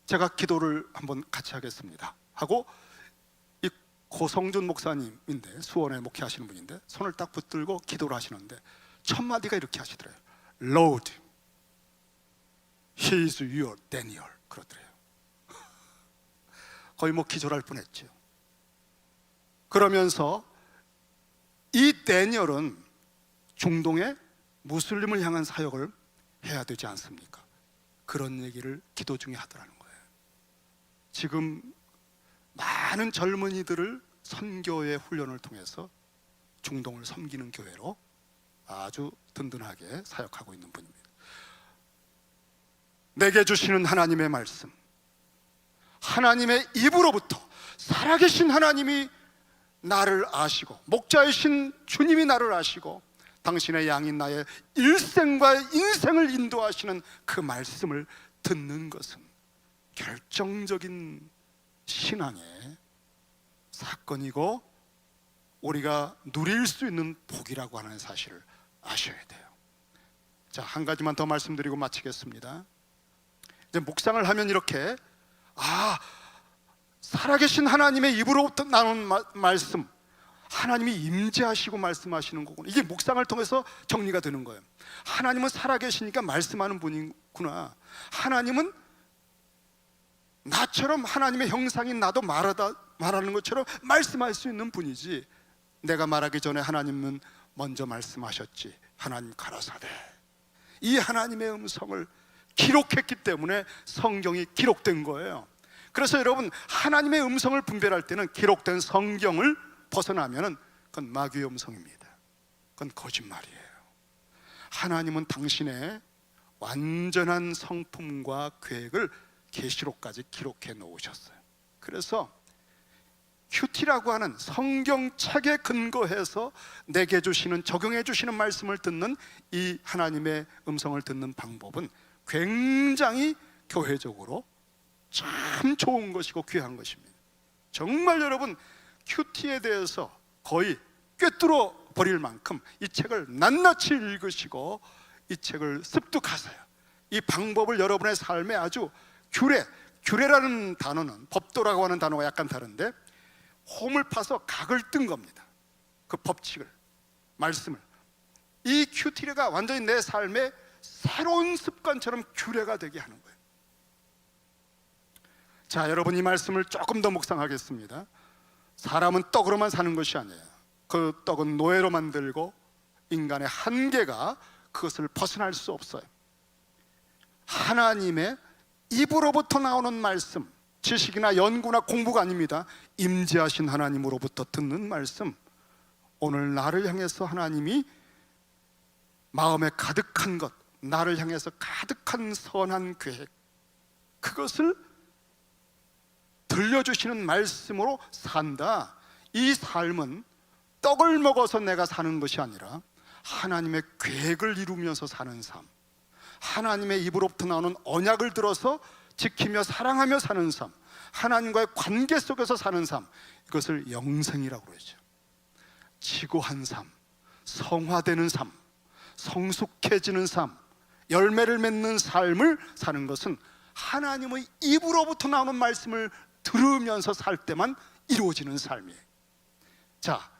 제가 기도를 한번 같이 하겠습니다 하고, 이 고성준 목사님인데 수원에 목회하시는 분인데 손을 딱 붙들고 기도를 하시는데 첫 마디가 이렇게 하시더래요. Lord, He is your Daniel. 그러더래요. 거의 뭐 기절할 뻔했죠. 그러면서 이 다니엘은 중동에 무슬림을 향한 사역을 해야 되지 않습니까? 그런 얘기를 기도 중에 하더라는 거예요. 지금 많은 젊은이들을 선교의 훈련을 통해서 중동을 섬기는 교회로 아주 든든하게 사역하고 있는 분입니다. 내게 주시는 하나님의 말씀, 하나님의 입으로부터 살아계신 하나님이 나를 아시고, 목자이신 주님이 나를 아시고 당신의 양인 나의 일생과 인생을 인도하시는 그 말씀을 듣는 것은 결정적인 신앙의 사건이고 우리가 누릴 수 있는 복이라고 하는 사실을 아셔야 돼요. 자, 한 가지만 더 말씀드리고 마치겠습니다. 이제 묵상을 하면 이렇게, 살아계신 하나님의 입으로부터 나오는 말씀, 하나님이 임재하시고 말씀하시는 거구나. 이게 묵상을 통해서 정리가 되는 거예요. 하나님은 살아계시니까 말씀하는 분이구나. 하나님은 나처럼 하나님의 형상인 나도 말하는 것처럼 말씀할 수 있는 분이지, 내가 말하기 전에 하나님은 먼저 말씀하셨지. 하나님 가라사대. 이 하나님의 음성을 기록했기 때문에 성경이 기록된 거예요. 그래서 여러분, 하나님의 음성을 분별할 때는 기록된 성경을 벗어나면은 그건 마귀의 음성입니다. 그건 거짓말이에요. 하나님은 당신의 완전한 성품과 계획을 계시록까지 기록해 놓으셨어요. 그래서 큐티라고 하는 성경책에 근거해서 내게 주시는, 적용해 주시는 말씀을 듣는 이 하나님의 음성을 듣는 방법은 굉장히 교회적으로 참 좋은 것이고 귀한 것입니다. 정말 여러분, 큐티에 대해서 거의 꿰뚫어 버릴 만큼 이 책을 낱낱이 읽으시고 이 책을 습득하세요. 이 방법을 여러분의 삶에 아주 규례라는 단어는, 법도라고 하는 단어가 약간 다른데, 홈을 파서 각을 뜬 겁니다. 그 법칙을, 말씀을. 이 큐티가 완전히 내 삶의 새로운 습관처럼 규례가 되게 하는 거예요. 자, 여러분, 이 말씀을 조금 더 묵상하겠습니다. 사람은 떡으로만 사는 것이 아니에요. 그 떡은 노예로 만들고 인간의 한계가 그것을 벗어날 수 없어요. 하나님의 입으로부터 나오는 말씀, 지식이나 연구나 공부가 아닙니다. 임재하신 하나님으로부터 듣는 말씀. 오늘 나를 향해서 하나님이 마음에 가득한 것, 나를 향해서 가득한 선한 계획, 그것을 들려주시는 말씀으로 산다. 이 삶은 떡을 먹어서 내가 사는 것이 아니라 하나님의 계획을 이루면서 사는 삶, 하나님의 입으로부터 나오는 언약을 들어서 지키며 사랑하며 사는 삶, 하나님과의 관계 속에서 사는 삶, 이것을 영생이라고 그러죠. 지고한 삶, 성화되는 삶, 성숙해지는 삶, 열매를 맺는 삶을 사는 것은 하나님의 입으로부터 나오는 말씀을 들으면서 살 때만 이루어지는 삶이에요. 자,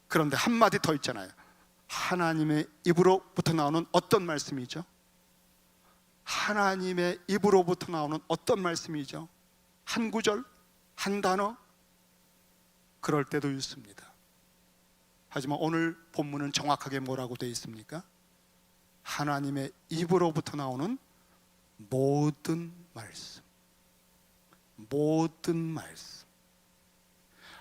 그런데 한마디 더 있잖아요. 하나님의 입으로부터 나오는 어떤 말씀이죠? 하나님의 입으로부터 나오는 어떤 말씀이죠? 한 구절, 한 단어? 그럴 때도 있습니다. 하지만 오늘 본문은 정확하게 뭐라고 되어 있습니까? 하나님의 입으로부터 나오는 모든 말씀, 모든 말씀,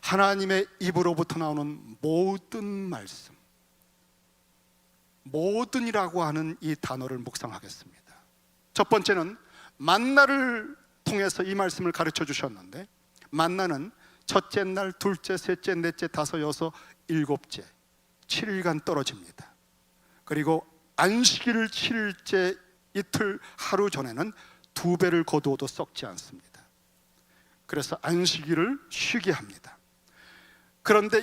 하나님의 입으로부터 나오는 모든 말씀, 모든이라고 하는 이 단어를 묵상하겠습니다. 첫 번째는 만나를 통해서 이 말씀을 가르쳐 주셨는데, 만나는 첫째 날, 둘째, 셋째, 넷째, 다섯, 여섯, 일곱째 7일간 떨어집니다. 그리고 안식일 7일째 이틀 하루 전에는 2배를 거두어도 썩지 않습니다. 그래서 안식일을 쉬게 합니다. 그런데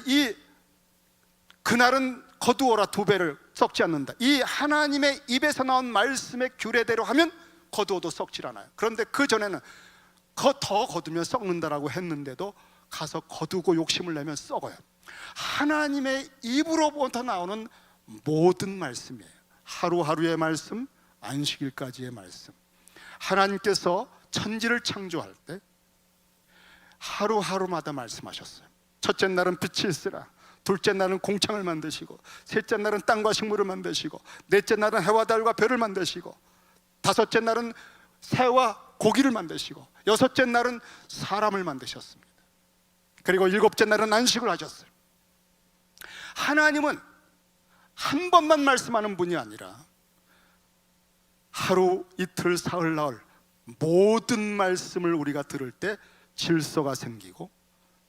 그날은 거두어라 2배를 썩지 않는다. 이 하나님의 입에서 나온 말씀의 규례대로 하면 거두어도 썩질 않아요. 그런데 그 전에는 더 거두면 썩는다라고 했는데도 가서 거두고 욕심을 내면 썩어요. 하나님의 입으로부터 나오는 모든 말씀이에요. 하루하루의 말씀, 안식일까지의 말씀. 하나님께서 천지를 창조할 때 하루하루마다 말씀하셨어요. 첫째 날은 빛이 있으라, 둘째 날은 공창을 만드시고, 셋째 날은 땅과 식물을 만드시고, 넷째 날은 해와 달과 별을 만드시고, 다섯째 날은 새와 고기를 만드시고, 여섯째 날은 사람을 만드셨습니다. 그리고 일곱째 날은 안식을 하셨어요. 하나님은 한 번만 말씀하는 분이 아니라 하루, 이틀, 사흘, 나흘 모든 말씀을 우리가 들을 때 질서가 생기고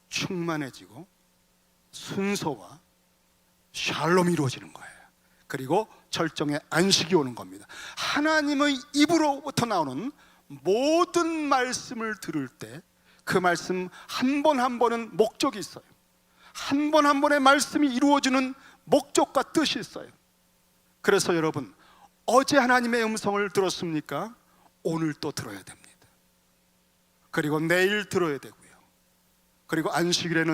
충만해지고 순서와 샬롬이 이루어지는 거예요. 그리고 절정의 안식이 오는 겁니다. 하나님의 입으로부터 나오는 모든 말씀을 들을 때 그 말씀 한 번 한 번은 목적이 있어요. 한 번 한 번의 말씀이 이루어지는 목적과 뜻이 있어요. 그래서 여러분, 어제 하나님의 음성을 들었습니까? 오늘 또 들어야 됩니다. 그리고 내일 들어야 되고요. 그리고 안식일에는